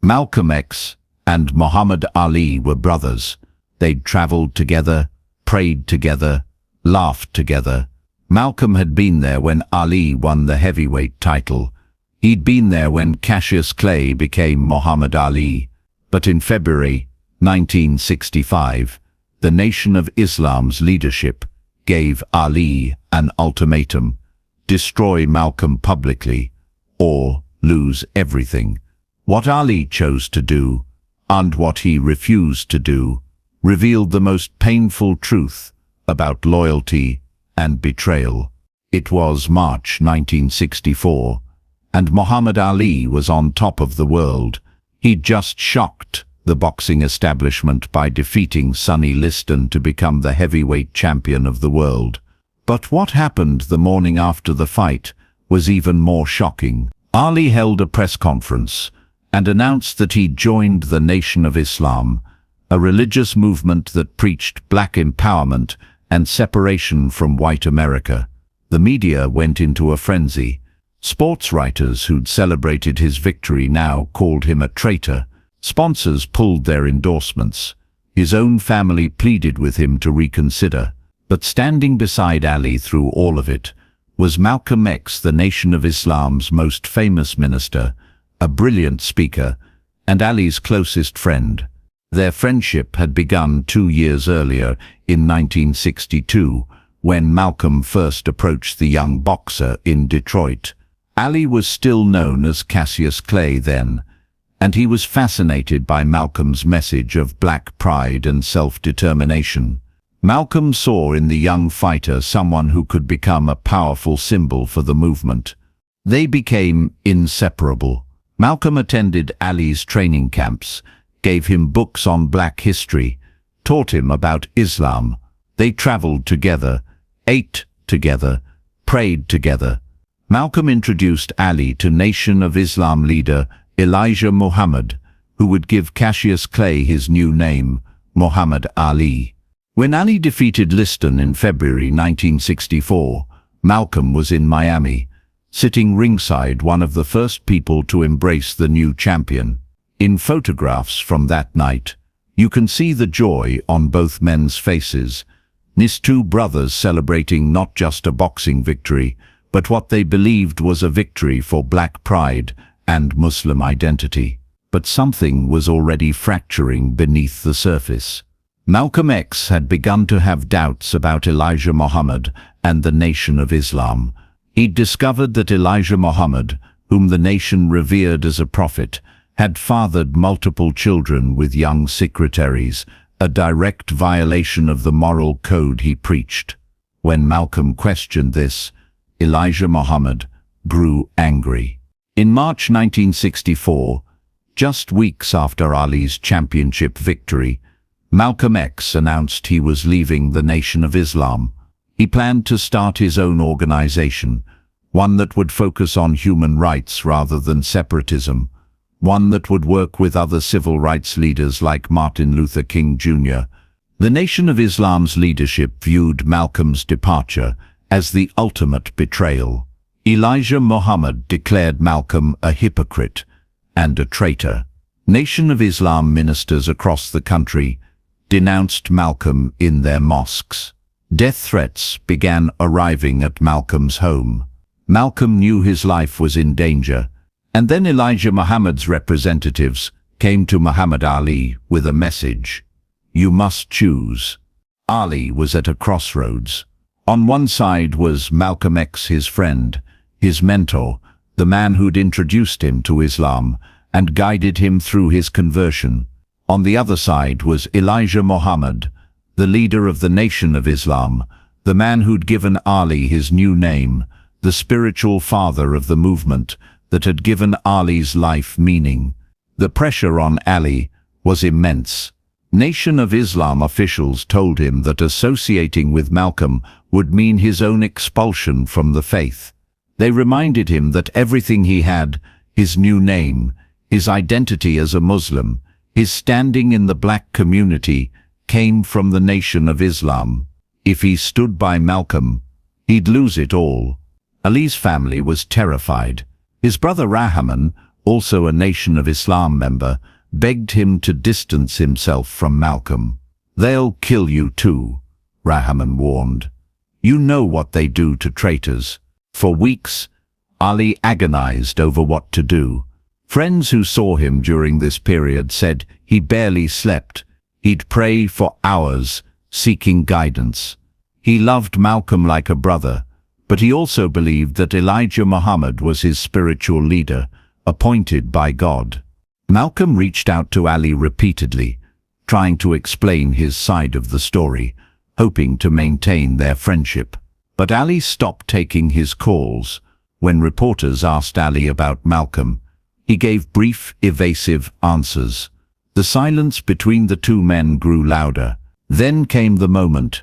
Malcolm X and Muhammad Ali were brothers. They'd traveled together, prayed together, laughed together. Malcolm had been there when Ali won the heavyweight title. He'd been there when Cassius Clay became Muhammad Ali. But in February 1965, the Nation of Islam's leadership gave Ali an ultimatum: destroy Malcolm publicly or lose everything. What Ali chose to do, and what he refused to do, revealed the most painful truth about loyalty and betrayal. It was March 1964, and Muhammad Ali was on top of the world. He'd just shocked the boxing establishment by defeating Sonny Liston to become the heavyweight champion of the world. But what happened the morning after the fight was even more shocking. Ali held a press conference and announced that he'd joined the Nation of Islam, a religious movement that preached black empowerment and separation from white America. The media went into a frenzy. Sports writers who'd celebrated his victory now called him a traitor. Sponsors pulled their endorsements. His own family pleaded with him to reconsider. But standing beside Ali through all of it was Malcolm X, the Nation of Islam's most famous minister, a brilliant speaker, and Ali's closest friend. Their friendship had begun 2 years earlier, in 1962, when Malcolm first approached the young boxer in Detroit. Ali was still known as Cassius Clay then, and he was fascinated by Malcolm's message of black pride and self-determination. Malcolm saw in the young fighter someone who could become a powerful symbol for the movement. They became inseparable. Malcolm attended Ali's training camps, gave him books on black history, taught him about Islam. They traveled together, ate together, prayed together. Malcolm introduced Ali to Nation of Islam leader Elijah Muhammad, who would give Cassius Clay his new name, Muhammad Ali. When Ali defeated Liston in February 1964, Malcolm was in Miami, sitting ringside, one of the first people to embrace the new champion. In photographs from that night, you can see the joy on both men's faces. These two brothers celebrating not just a boxing victory, but what they believed was a victory for black pride and Muslim identity. But something was already fracturing beneath the surface. Malcolm X had begun to have doubts about Elijah Muhammad and the Nation of Islam. He'd discovered that Elijah Muhammad, whom the nation revered as a prophet, had fathered multiple children with young secretaries, a direct violation of the moral code he preached. When Malcolm questioned this, Elijah Muhammad grew angry. In March 1964, just weeks after Ali's championship victory, Malcolm X announced he was leaving the Nation of Islam. He planned to start his own organization, one that would focus on human rights rather than separatism, one that would work with other civil rights leaders like Martin Luther King Jr. The Nation of Islam's leadership viewed Malcolm's departure as the ultimate betrayal. Elijah Muhammad declared Malcolm a hypocrite and a traitor. Nation of Islam ministers across the country denounced Malcolm in their mosques. Death threats began arriving at Malcolm's home. Malcolm knew his life was in danger, and then Elijah Muhammad's representatives came to Muhammad Ali with a message: you must choose. Ali was at a crossroads. On one side was Malcolm X, his friend, his mentor, the man who'd introduced him to Islam and guided him through his conversion. On the other side was Elijah Muhammad, the leader of the Nation of Islam, the man who'd given Ali his new name, the spiritual father of the movement that had given Ali's life meaning. The pressure on Ali was immense. Nation of Islam officials told him that associating with Malcolm would mean his own expulsion from the faith. They reminded him that everything he had, his new name, his identity as a Muslim, his standing in the black community, came from the Nation of Islam. If he stood by Malcolm, he'd lose it all. Ali's family was terrified. His brother Rahman, also a Nation of Islam member, begged him to distance himself from Malcolm. "They'll kill you too," Rahman warned. "You know what they do to traitors." For weeks, Ali agonized over what to do. Friends who saw him during this period said he barely slept. He'd pray for hours, seeking guidance. He loved Malcolm like a brother, but he also believed that Elijah Muhammad was his spiritual leader, appointed by God. Malcolm reached out to Ali repeatedly, trying to explain his side of the story, hoping to maintain their friendship. But Ali stopped taking his calls. When reporters asked Ali about Malcolm, he gave brief, evasive answers. The silence between the two men grew louder. Then came the moment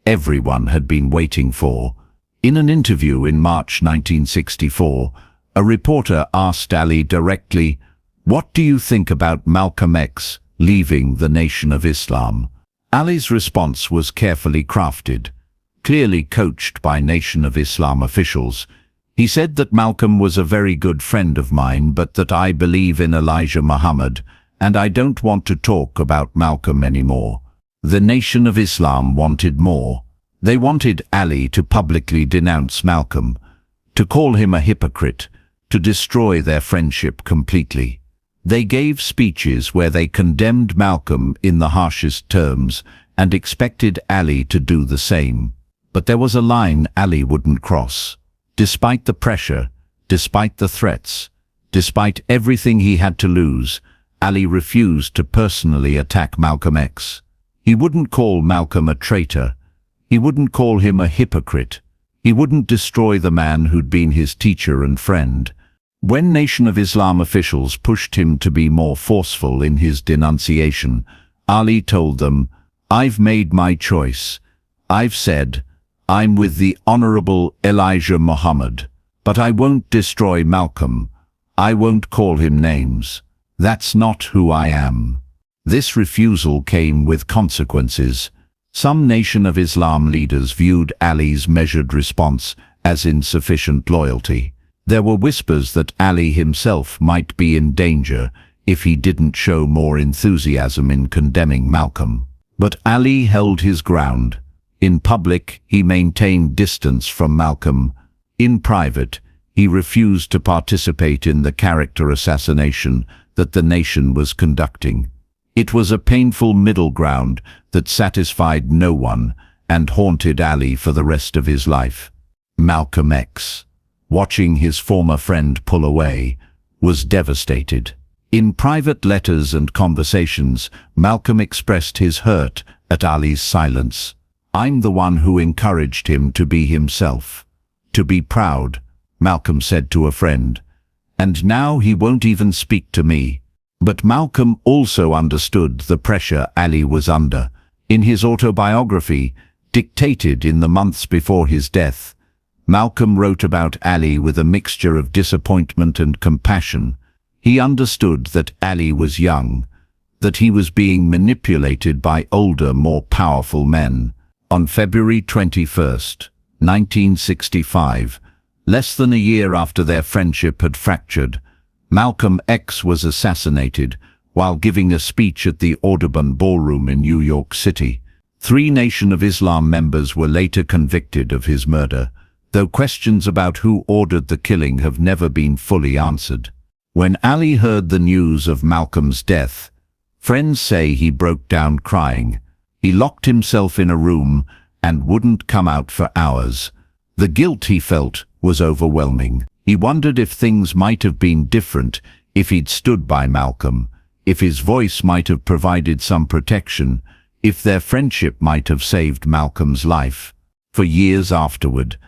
everyone had been waiting for. In an interview in March 1964, a reporter asked Ali directly, "What do you think about Malcolm X leaving the Nation of Islam?" Ali's response was carefully crafted, clearly coached by Nation of Islam officials. He said that Malcolm was a very good friend of mine, but that I believe in Elijah Muhammad, and I don't want to talk about Malcolm anymore. The Nation of Islam wanted more. They wanted Ali to publicly denounce Malcolm, to call him a hypocrite, to destroy their friendship completely. They gave speeches where they condemned Malcolm in the harshest terms and expected Ali to do the same. But there was a line Ali wouldn't cross. Despite the pressure, despite the threats, despite everything he had to lose, Ali refused to personally attack Malcolm X. He wouldn't call Malcolm a traitor. He wouldn't call him a hypocrite. He wouldn't destroy the man who'd been his teacher and friend. When Nation of Islam officials pushed him to be more forceful in his denunciation, Ali told them, "I've made my choice. I've said, I'm with the Honorable Elijah Muhammad, but I won't destroy Malcolm. I won't call him names. That's not who I am." This refusal came with consequences. Some Nation of Islam leaders viewed Ali's measured response as insufficient loyalty. There were whispers that Ali himself might be in danger if he didn't show more enthusiasm in condemning Malcolm. But Ali held his ground. In public, he maintained distance from Malcolm. In private, he refused to participate in the character assassination that the nation was conducting. It was a painful middle ground that satisfied no one and haunted Ali for the rest of his life. Malcolm X, watching his former friend pull away, was devastated. In private letters and conversations, Malcolm expressed his hurt at Ali's silence. "I'm the one who encouraged him to be himself, to be proud," Malcolm said to a friend, "and now he won't even speak to me." But Malcolm also understood the pressure Ali was under. In his autobiography, dictated in the months before his death, Malcolm wrote about Ali with a mixture of disappointment and compassion. He understood that Ali was young, that he was being manipulated by older, more powerful men. On February 21, 1965, less than a year after their friendship had fractured, Malcolm X was assassinated while giving a speech at the Audubon Ballroom in New York City. 3 Nation of Islam members were later convicted of his murder, though questions about who ordered the killing have never been fully answered. When Ali heard the news of Malcolm's death, friends say he broke down crying. He locked himself in a room and wouldn't come out for hours. The guilt he felt was overwhelming. He wondered if things might have been different if he'd stood by Malcolm, if his voice might have provided some protection, if their friendship might have saved Malcolm's life. For years afterward,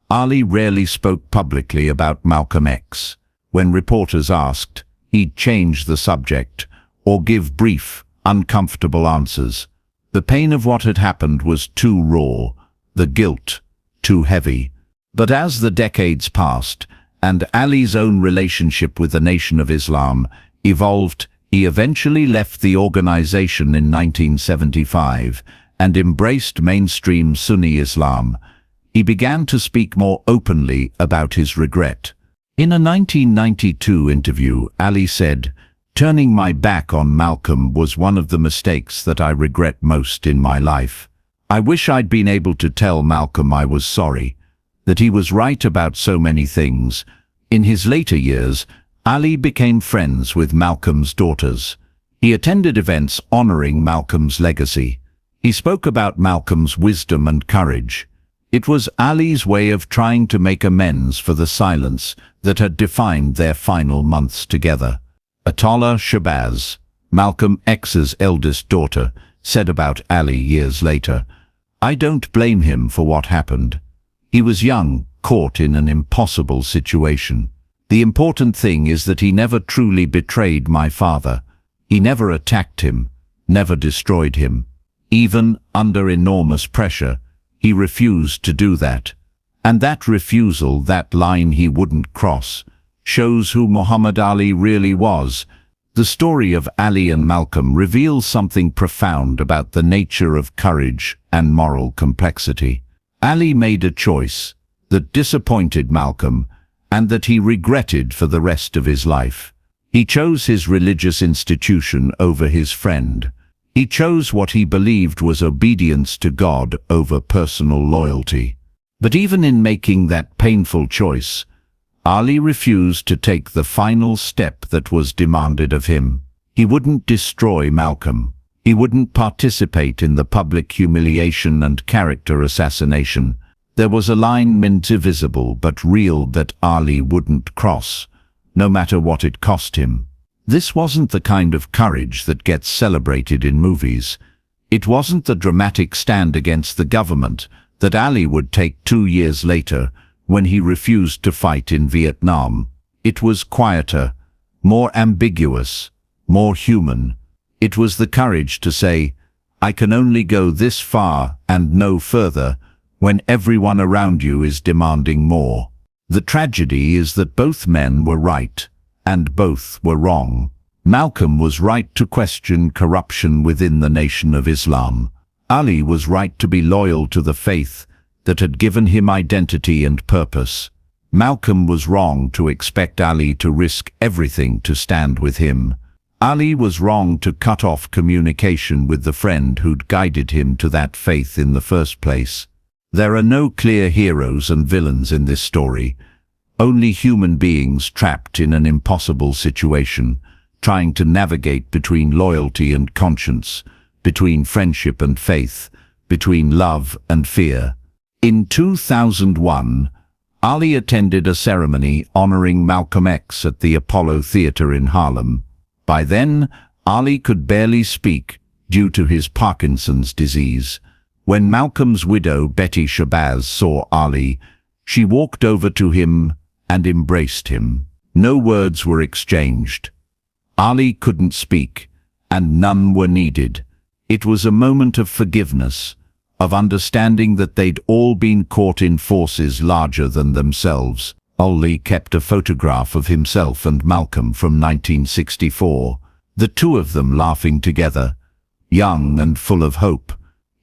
Ali rarely spoke publicly about Malcolm X. When reporters asked, he'd change the subject or give brief, uncomfortable answers. The pain of what had happened was too raw, the guilt too heavy. But as the decades passed, and Ali's own relationship with the Nation of Islam evolved, he eventually left the organization in 1975 and embraced mainstream Sunni Islam. He began to speak more openly about his regret. In a 1992 interview, Ali said, "Turning my back on Malcolm was one of the mistakes that I regret most in my life. I wish I'd been able to tell Malcolm I was sorry, that he was right about so many things." In his later years, Ali became friends with Malcolm's daughters. He attended events honoring Malcolm's legacy. He spoke about Malcolm's wisdom and courage. It was Ali's way of trying to make amends for the silence that had defined their final months together. Atala Shabazz, Malcolm X's eldest daughter, said about Ali years later, "I don't blame him for what happened. He was young, caught in an impossible situation. The important thing is that he never truly betrayed my father. He never attacked him, never destroyed him. Even under enormous pressure, he refused to do that. And that refusal, that line he wouldn't cross, shows who Muhammad Ali really was." The story of Ali and Malcolm reveals something profound about the nature of courage and moral complexity. Ali made a choice that disappointed Malcolm and that he regretted for the rest of his life. He chose his religious institution over his friend. He chose what he believed was obedience to God over personal loyalty. But even in making that painful choice, Ali refused to take the final step that was demanded of him. He wouldn't destroy Malcolm. He wouldn't participate in the public humiliation and character assassination. There was a line invisible but real that Ali wouldn't cross, no matter what it cost him. This wasn't the kind of courage that gets celebrated in movies. It wasn't the dramatic stand against the government that Ali would take 2 years later when he refused to fight in Vietnam. It was quieter, more ambiguous, more human. It was the courage to say, "I can only go this far and no further," when everyone around you is demanding more. The tragedy is that both men were right, and both were wrong. Malcolm was right to question corruption within the Nation of Islam. Ali was right to be loyal to the faith that had given him identity and purpose. Malcolm was wrong to expect Ali to risk everything to stand with him. Ali was wrong to cut off communication with the friend who'd guided him to that faith in the first place. There are no clear heroes and villains in this story, only human beings trapped in an impossible situation, trying to navigate between loyalty and conscience, between friendship and faith, between love and fear. In 2001, Ali attended a ceremony honoring Malcolm X at the Apollo Theater in Harlem. By then, Ali could barely speak due to his Parkinson's disease. When Malcolm's widow, Betty Shabazz, saw Ali, she walked over to him and embraced him. No words were exchanged. Ali couldn't speak, and none were needed. It was a moment of forgiveness, of understanding that they'd all been caught in forces larger than themselves. Ali kept a photograph of himself and Malcolm from 1964, the two of them laughing together, young and full of hope,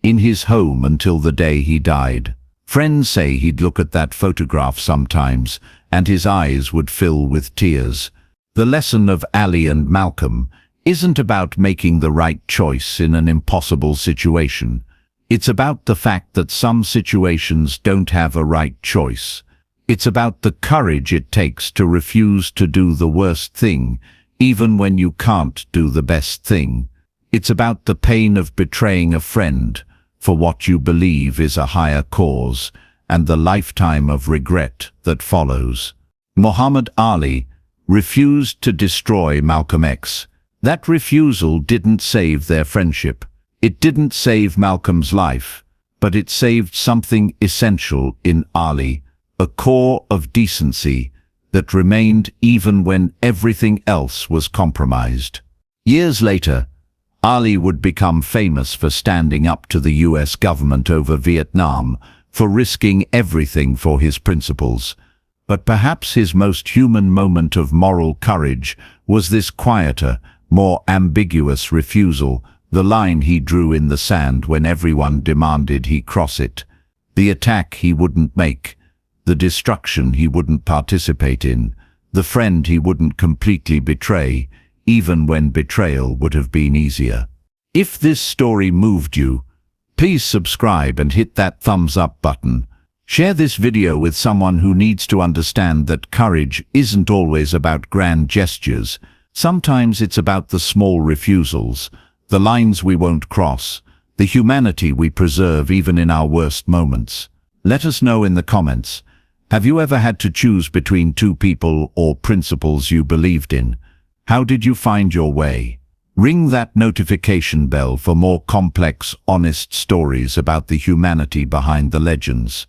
in his home until the day he died. Friends say he'd look at that photograph sometimes, and his eyes would fill with tears. The lesson of Ali and Malcolm isn't about making the right choice in an impossible situation. It's about the fact that some situations don't have a right choice. It's about the courage it takes to refuse to do the worst thing, even when you can't do the best thing. It's about the pain of betraying a friend for what you believe is a higher cause, and the lifetime of regret that follows. Muhammad Ali refused to destroy Malcolm X. That refusal didn't save their friendship. It didn't save Malcolm's life, but it saved something essential in Ali, a core of decency that remained even when everything else was compromised. Years later, Ali would become famous for standing up to the US government over Vietnam, for risking everything for his principles. But perhaps his most human moment of moral courage was this quieter, more ambiguous refusal, the line he drew in the sand when everyone demanded he cross it, the attack he wouldn't make, the destruction he wouldn't participate in, the friend he wouldn't completely betray, even when betrayal would have been easier. If this story moved you, please subscribe and hit that thumbs up button. Share this video with someone who needs to understand that courage isn't always about grand gestures. Sometimes it's about the small refusals, the lines we won't cross, the humanity we preserve even in our worst moments. Let us know in the comments. Have you ever had to choose between two people or principles you believed in? How did you find your way? Ring that notification bell for more complex, honest stories about the humanity behind the legends.